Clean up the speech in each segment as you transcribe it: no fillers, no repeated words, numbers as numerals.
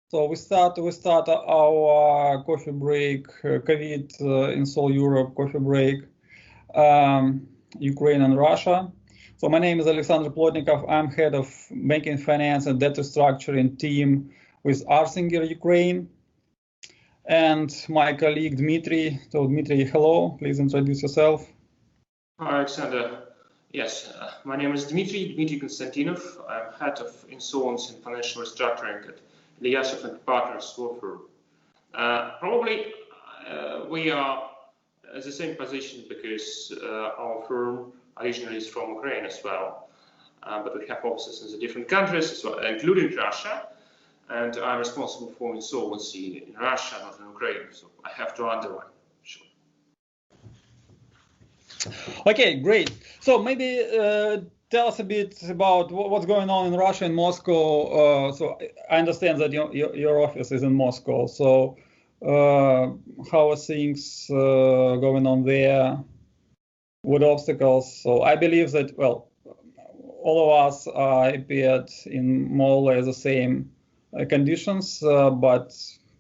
So we start our coffee break, COVID INSOL Europe coffee break, Ukraine and Russia. So my name is Oleksander Plotnikov. I'm head of banking, finance, and data structuring team with Arsinger Ukraine. And my colleague Dmitry. So Dmitry, hello. Please introduce yourself. Hi, Alexander. Yes, my name is Dymitri Konstantinov. I'm head of insolvency and financial restructuring at Ilyasov and Partners law firm. Probably we are at the same position because our firm originally is from Ukraine as well, but we have offices in the different countries as well, including Russia. And I'm responsible for insolvency in Russia, not in Ukraine. So I have to underline. Sure. Okay, great. So maybe tell us a bit about what's going on in Russia and Moscow. So I understand that your office is in Moscow. So how are things going on there? What obstacles? So I believe that, well, all of us are appeared in more or less the same conditions, but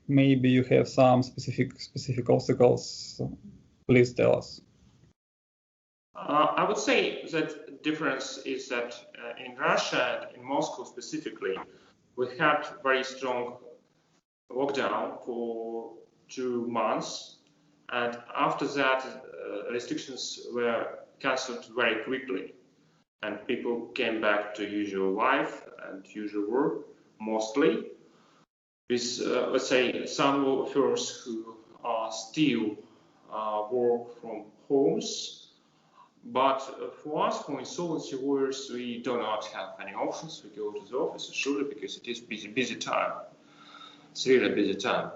maybe you have some specific obstacles. So please tell us. I would say that the difference is that in Russia and in Moscow specifically, we had very strong lockdown for 2 months, and after that restrictions were cancelled very quickly, and people came back to usual life and usual work, mostly, with let's say some firms who are still work from homes. But for us, for insolvency lawyers, we do not have any options. We go to the office, surely, because it is busy time. It's really a busy time.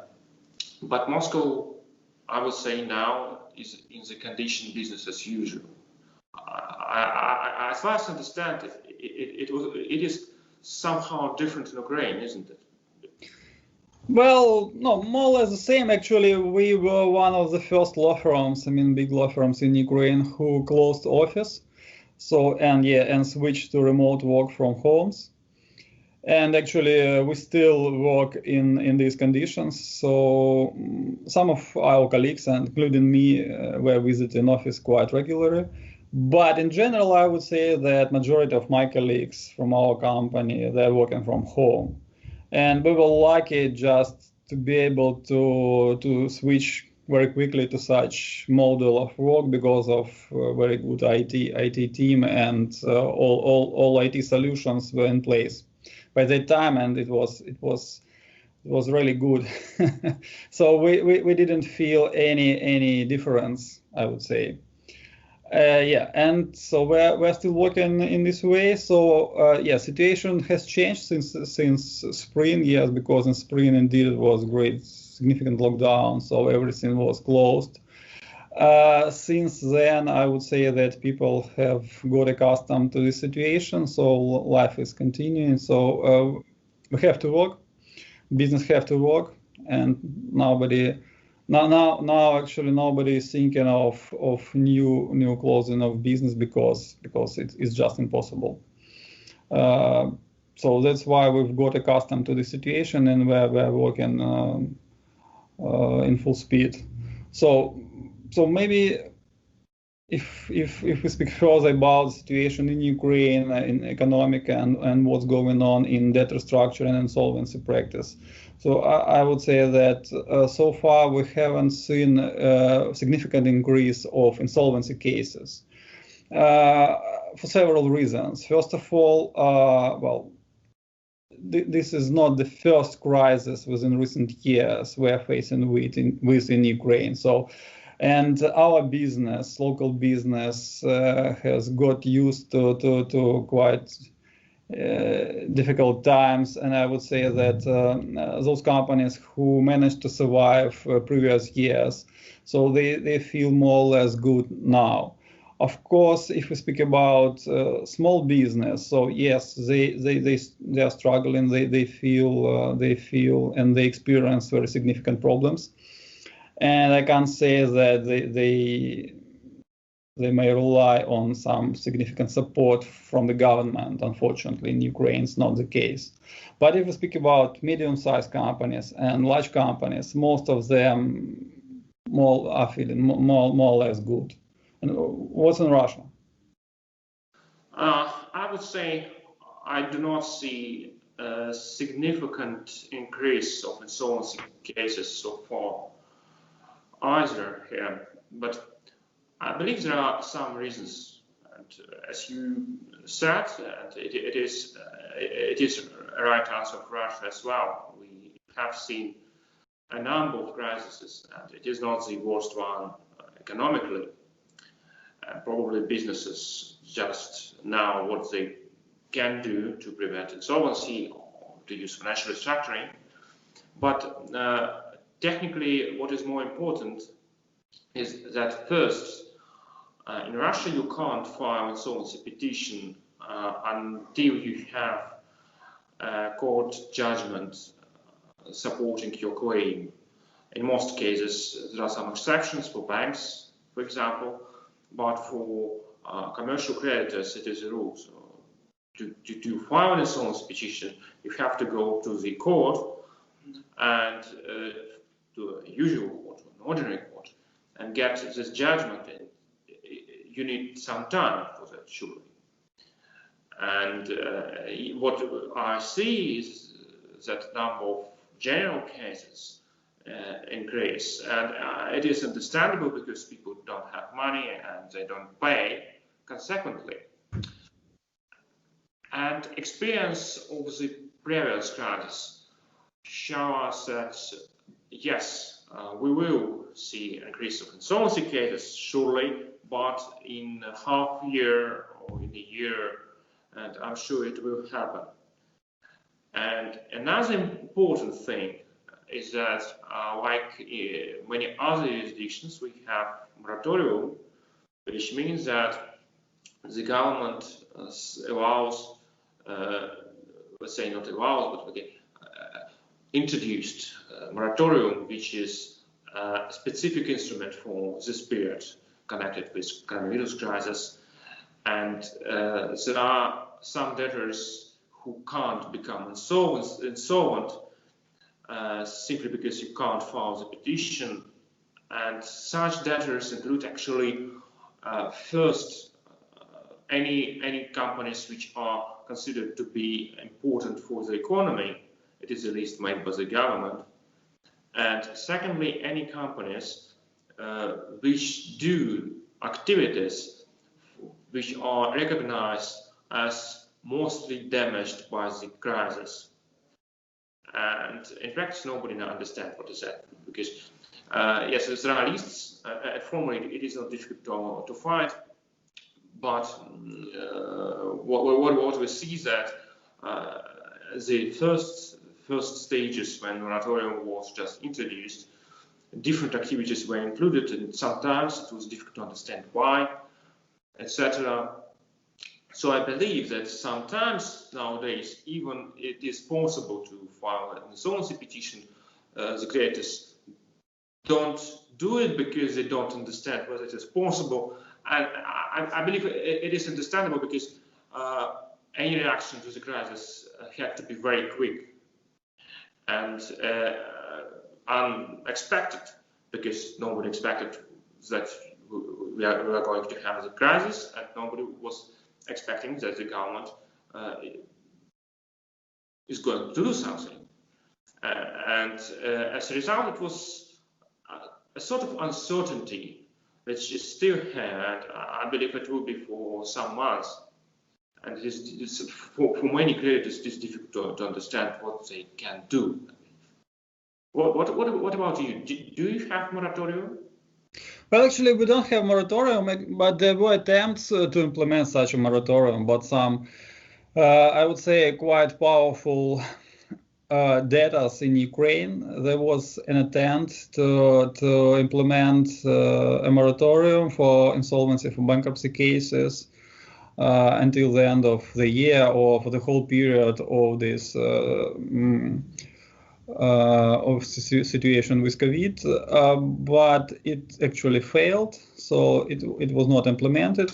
But Moscow, I would say now, is in the condition business as usual. As far as I understand it is somehow different in Ukraine, isn't it? Well, no, more or less the same. Actually, we were one of the first law firms, big law firms in Ukraine who closed office. So, and switched to remote work from homes. And actually, we still work in these conditions. So some of our colleagues, including me, were visiting office quite regularly. But in general, I would say that majority of my colleagues from our company, they're working from home. And we were lucky just to be able to switch very quickly to such model of work because of very good IT team, and all IT solutions were in place by that time, and it was really good. So we didn't feel any difference, I would say. And so we're still working in this way. So situation has changed since spring, yes, because in spring indeed it was great, significant lockdown, so everything was closed. Since then, I would say that people have got accustomed to this situation, so life is continuing. So we have to work, business have to work, and Now actually nobody is thinking of new closing of business because it's just impossible. So that's why we've got accustomed to the situation, and we're working in full speed. So maybe if we speak further about the situation in Ukraine, in economic and what's going on in debt restructuring and insolvency practice. So I would say that so far we haven't seen a significant increase of insolvency cases for several reasons. First of all, this is not the first crisis within recent years we're facing within Ukraine. So, and our business, local business, has got used to quite difficult times, and I would say that those companies who managed to survive previous years, so they feel more or less good now. Of course, if we speak about small business, so yes, they are struggling. They feel and they experience very significant problems, and I can't say that they may rely on some significant support from the government. Unfortunately, in Ukraine, it's not the case. But if we speak about medium-sized companies and large companies, most of them are feeling more or less good. And what's in Russia? I would say I do not see a significant increase of insolvency cases so far either here, but I believe there are some reasons, and as you said, and it is a right answer for Russia as well. We have seen a number of crises, and it is not the worst one economically. Probably businesses just know what they can do to prevent insolvency or to use financial restructuring. But technically, what is more important is that first, in Russia, you can't file insolvency petition until you have a court judgment supporting your claim. In most cases, there are some exceptions for banks, for example, but for commercial creditors, it is a rule. So to file an insolvency petition, you have to go to the court and to a usual court, an ordinary court, and get this judgment in. You need some time for that, surely. And what I see is that number of general cases increase, and it is understandable because people don't have money and they don't pay consequently. And experience of the previous crisis show us that yes, we will see an increase of insolvency cases surely, but in a half year or in a year, and I'm sure it will happen. And another important thing is that, like many other jurisdictions, we have moratorium, which means that the government allows, let's say not allows, but okay, introduced moratorium, which is a specific instrument for this period connected with coronavirus crisis. And there are some debtors who can't become insolvent simply because you can't file the petition. And such debtors include actually first any companies which are considered to be important for the economy. It is a list made by the government. And secondly, any companies which do activities which are recognized as mostly damaged by the crisis. And in practice, nobody now understands what is that, because yes, there are lists. Formally, it is not difficult to find, but what we see is that the first stages when moratorium was just introduced, different activities were included, and sometimes it was difficult to understand why, etc. So I believe that sometimes nowadays, even it is possible to file an insolvency petition, the creditors don't do it because they don't understand whether it is possible. And I believe it is understandable because any reaction to the crisis had to be very quick and unexpected, because nobody expected that we are going to have the crisis, and nobody was expecting that the government is going to do something. And as a result, it was a sort of uncertainty which is still here, and I believe it will be for some months. And it's for many creditors, it is difficult to understand what they can do. What about you? Do you have moratorium? Well, actually, we don't have moratorium, but there were attempts to implement such a moratorium. But some, I would say, quite powerful debtors in Ukraine, there was an attempt to implement a moratorium for insolvency, for bankruptcy cases until the end of the year or for the whole period of this of the situation with COVID, but it actually failed, so it was not implemented.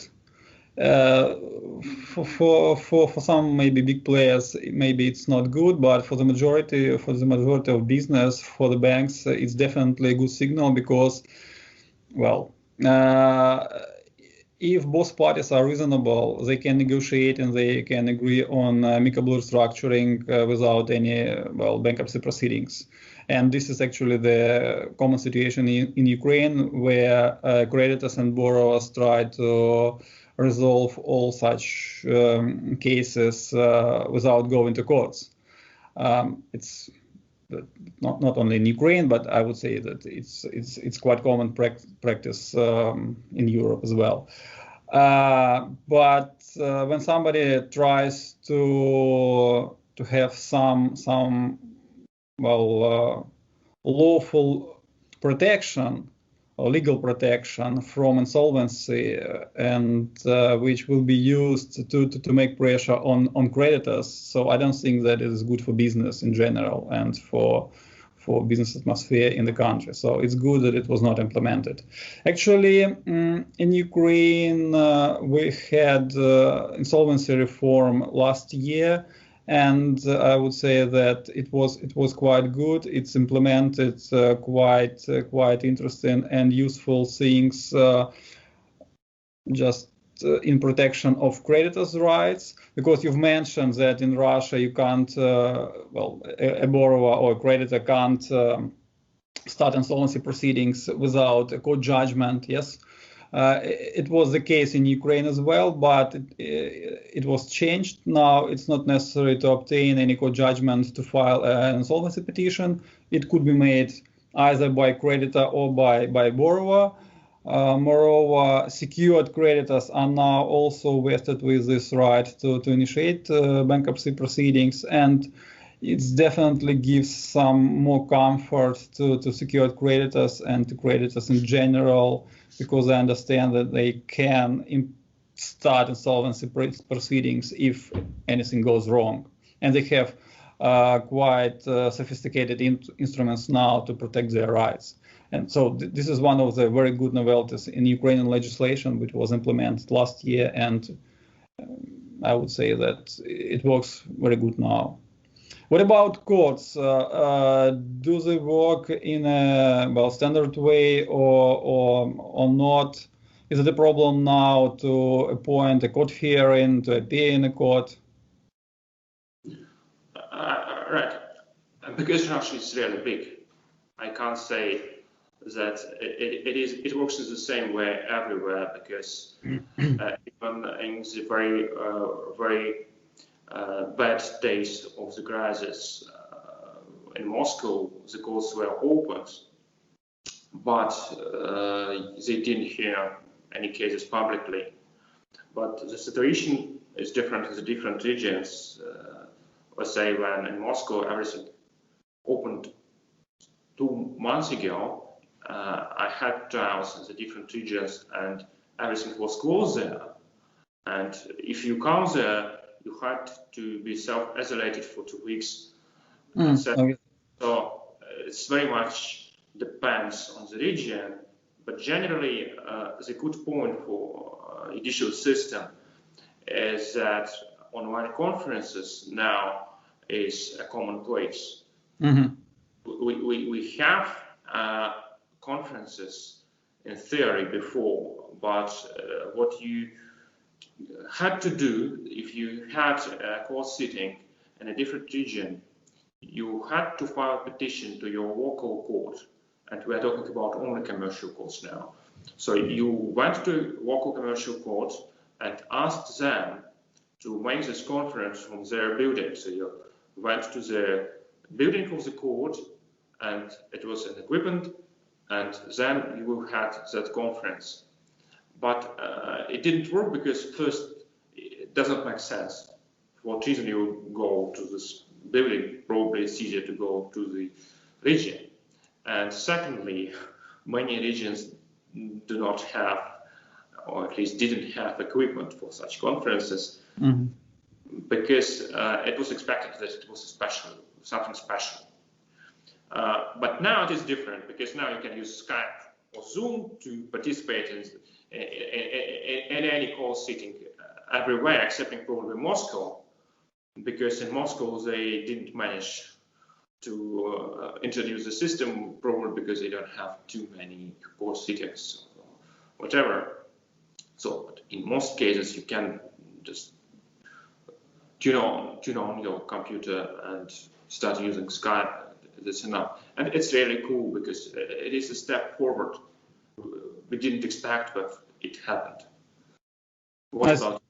For some maybe big players, maybe it's not good, but for the majority of business, for the banks, it's definitely a good signal because, well, if both parties are reasonable, they can negotiate and they can agree on amicable restructuring without any, bankruptcy proceedings. And this is actually the common situation in Ukraine, where creditors and borrowers try to resolve all such cases without going to courts. It's not only in Ukraine, but I would say that it's quite common practice in Europe as well. But when somebody tries to have some lawful protection or legal protection from insolvency, and which will be used to make pressure on creditors. So I don't think that it is good for business in general and for business atmosphere in the country. So it's good that it was not implemented. Actually, in Ukraine, we had insolvency reform last year, and I would say that it was quite good. It's implemented quite interesting and useful things, just in protection of creditors' rights. Because you've mentioned that in Russia you can't, a borrower or a creditor can't start insolvency proceedings without a court judgment. Yes. It was the case in Ukraine as well, but it was changed. Now it's not necessary to obtain any court judgment to file an insolvency petition. It could be made either by creditor or by borrower. Moreover, secured creditors are now also vested with this right to initiate bankruptcy proceedings, and it definitely gives some more comfort to secured creditors and to creditors in general, because they understand that they can start insolvency proceedings if anything goes wrong. And they have quite sophisticated instruments now to protect their rights. And so this is one of the very good novelties in Ukrainian legislation, which was implemented last year. And I would say that it works very good now. What about courts? Do they work in a standard way or not? Is it a problem now to appoint a court hearing, to appear in a court? Right. Because Russia is really big, I can't say that it works in the same way everywhere, because even in the very bad days of the crisis in Moscow, the courts were opened, but they didn't hear any cases publicly. But the situation is different in the different regions. Let's say when in Moscow everything opened 2 months ago, I had trials in the different regions and everything was closed there. And if you come there, you had to be self-isolated for 2 weeks. Okay. So it's very much depends on the region, but generally the good point for judicial system is that online conferences now is a commonplace. Mm-hmm. We have conferences in theory before, but what you had to do if you had a court sitting in a different region, you had to file a petition to your local court, and we are talking about only commercial courts now. So you went to local commercial court and asked them to make this conference from their building. So you went to the building of the court, and it was an equipment, and then you had that conference. But it didn't work because first, it doesn't make sense. For what reason you go to this building? Probably it's easier to go to the region. And secondly, many regions do not have, or at least didn't have equipment for such conferences, because it was expected that it was something special. But now it is different because now you can use Skype or Zoom to participate in any call sitting everywhere, excepting probably Moscow, because in Moscow they didn't manage to introduce the system, probably because they don't have too many call sittings or whatever. So in most cases you can just tune on your computer and start using Skype. That's enough, and it's really cool because it is a step forward. We didn't expect, but it happened. What about?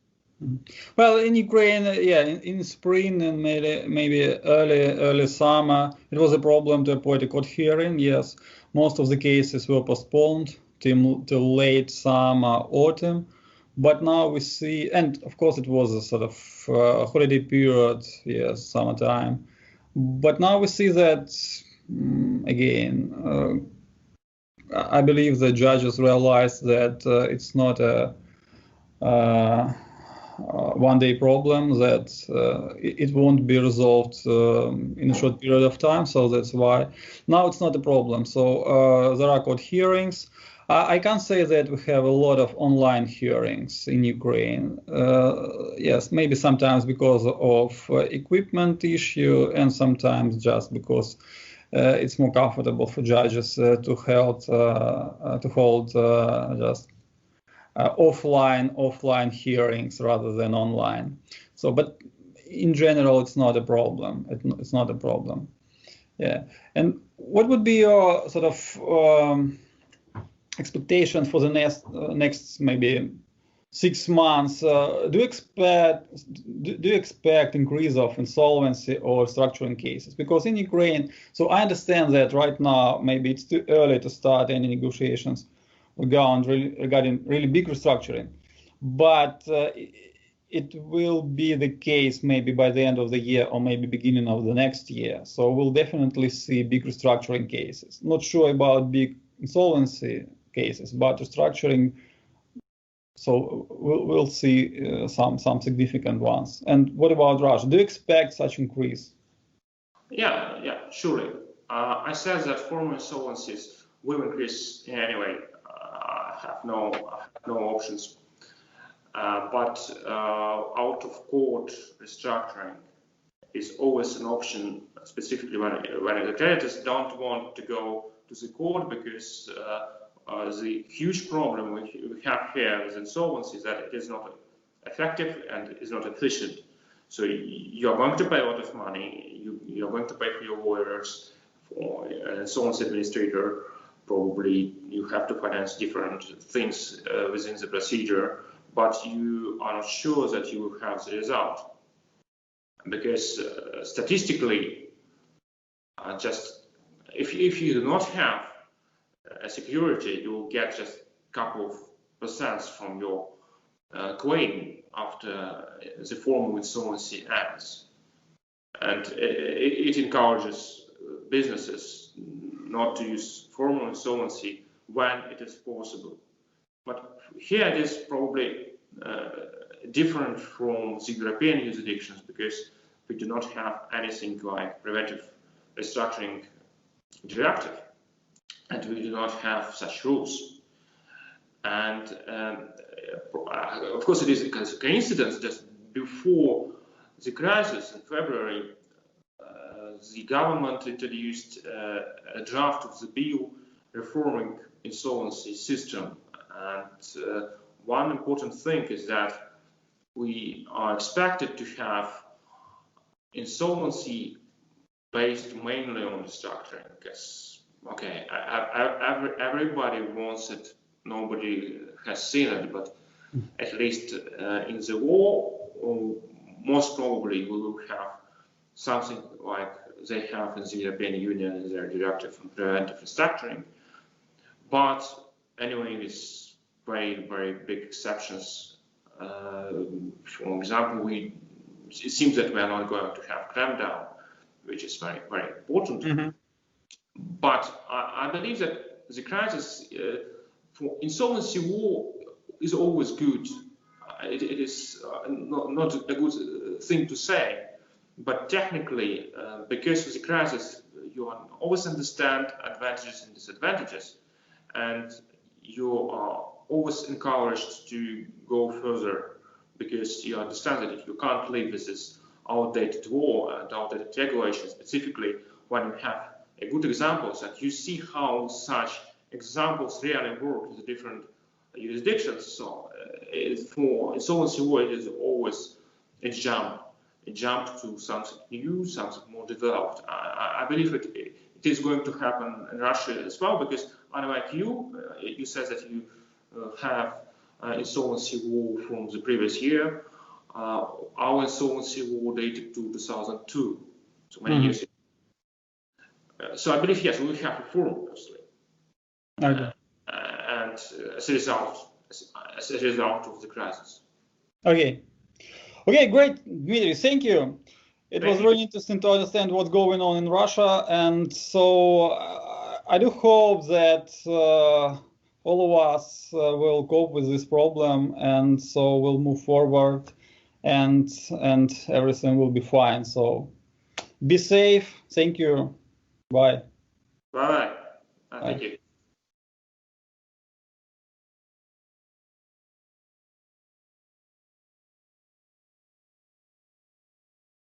Well, in Ukraine, yeah, in spring and maybe early summer, it was a problem to appoint a court hearing. Yes, most of the cases were postponed till late summer, autumn. But now we see, and of course it was a sort of holiday period, yes, summertime. But now we see that again. I believe the judges realize that it's not a one-day problem, that it won't be resolved in a short period of time. So that's why now it's not a problem. So there are court hearings. I can't say that we have a lot of online hearings in Ukraine. Yes, maybe sometimes because of equipment issue, and sometimes just because it's more comfortable for judges to hold just offline hearings rather than online. So, but in general, it's not a problem. It's not a problem. Yeah. And what would be your sort of expectation for the next maybe 6 months? Do you expect increase of insolvency or restructuring cases? Because in Ukraine, so I understand that right now maybe it's too early to start any negotiations regarding really big restructuring, but it will be the case maybe by the end of the year or maybe beginning of the next year. So we'll definitely see big restructuring cases. Not sure about big insolvency cases, but restructuring. So we'll see some significant ones. And what about Russia? Do you expect such increase? Yeah, surely. I said that formal insolvencies will increase anyway. I have no options. But out of court restructuring is always an option, specifically when the creditors don't want to go to the court, because the huge problem we have here with insolvency is that it is not effective and is not efficient. So you're going to pay a lot of money, you're going to pay for your lawyers, for an insolvency administrator. Probably you have to finance different things within the procedure, but you are not sure that you will have the result. Because statistically, just if you do not have a security, you will get just a couple of percent from your claim after the formal insolvency ends. And it encourages businesses not to use formal insolvency when it is possible. But here it is probably different from the European jurisdictions, because we do not have anything like preventive restructuring directive, and we do not have such rules. And of course, it is a coincidence just before the crisis in February, the government introduced a draft of the bill reforming insolvency system. And one important thing is that we are expected to have insolvency based mainly on restructuring, because okay, everybody wants it, nobody has seen it, but at least in the law, most probably we will have something like they have in the European Union in their directive on preventive restructuring. But anyway, with very, very big exceptions. For example, it seems that we are not going to have clampdown, which is very, very important. Mm-hmm. But I believe that the crisis for insolvency law is always good. It is not a good thing to say, but technically, because of the crisis, you always understand advantages and disadvantages, and you are always encouraged to go further because you understand that if you can't live with this outdated law and outdated regulation, specifically when you have a good examples and you see how such examples really work with different jurisdictions. So for insolvency law, it is always a jump to something new, something more developed. I believe it is going to happen in Russia as well, because unlike you said that you have insolvency law from the previous year. Our insolvency law dated to 2002, so many years ago. So I believe, yes, we will have reform, firstly. Okay. And as a result of the crisis. Okay. Okay, great, Dmitry. Thank you. It was really interesting to understand what's going on in Russia, and so I do hope that all of us will cope with this problem, and so we'll move forward, and everything will be fine. So be safe. Thank you. Bye. Bye. Thank you.